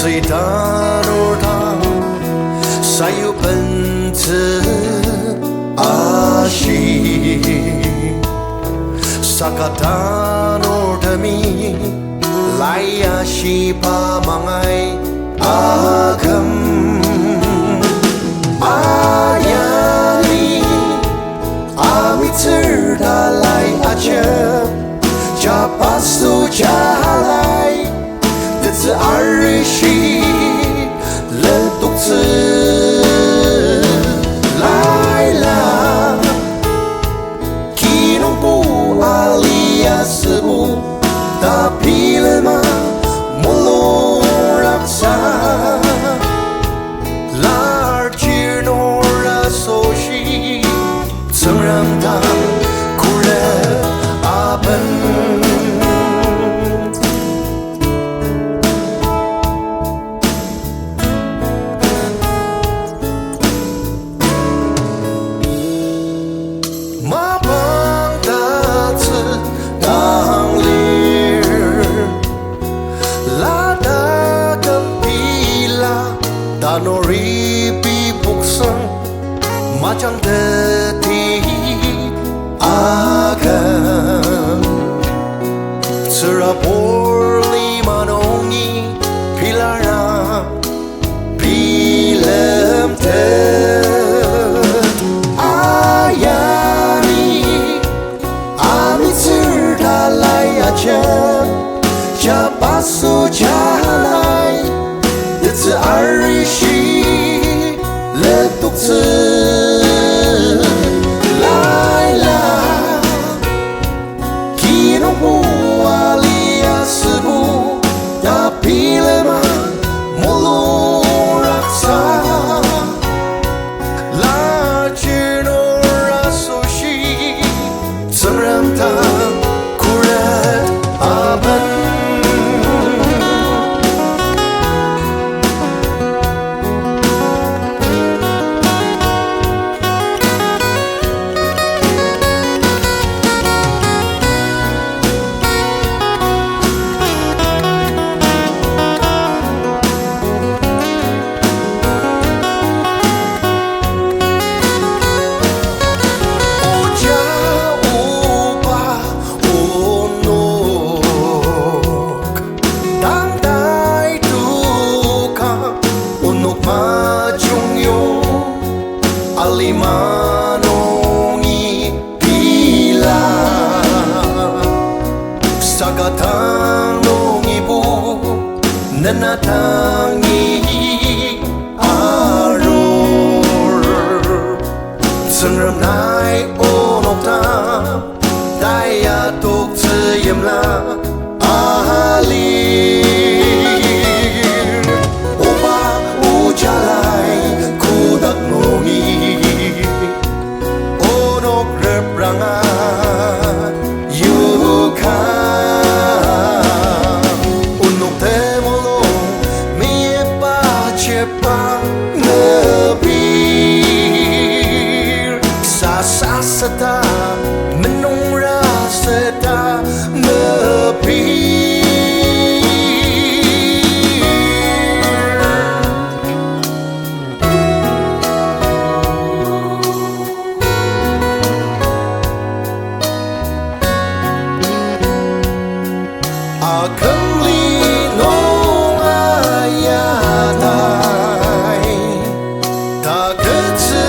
最大诺达塞有本子阿西萨卡达诺达米来呀西巴芒爱阿肯阿呀里阿米兹达来阿切加巴苏加来这次阿瑞西了独自来了基隆布阿里亚斯布达皮勒玛莫罗拉萨拉尔吉诺拉索西曾让他哭了阿本Nori pi buksan macam detik akan serapur lima nongi pilara film ayani Amitsur Tali Acem jabasu jalai这二瑞西了独自来了，基隆布阿里亚斯布达皮勒玛莫罗拉萨拉吉诺拉索西曾让他哭了阿本。Alimanongi pila Sagatanongi bu Nanatangi aror Sengram nai onokta Daya tok tsayem la alir Oba ujalai kudak nongi Rangan yuka unuk temolo miepa cepa nebir sasa seta menung raseta nebir Akemli nong ayatai tak kecil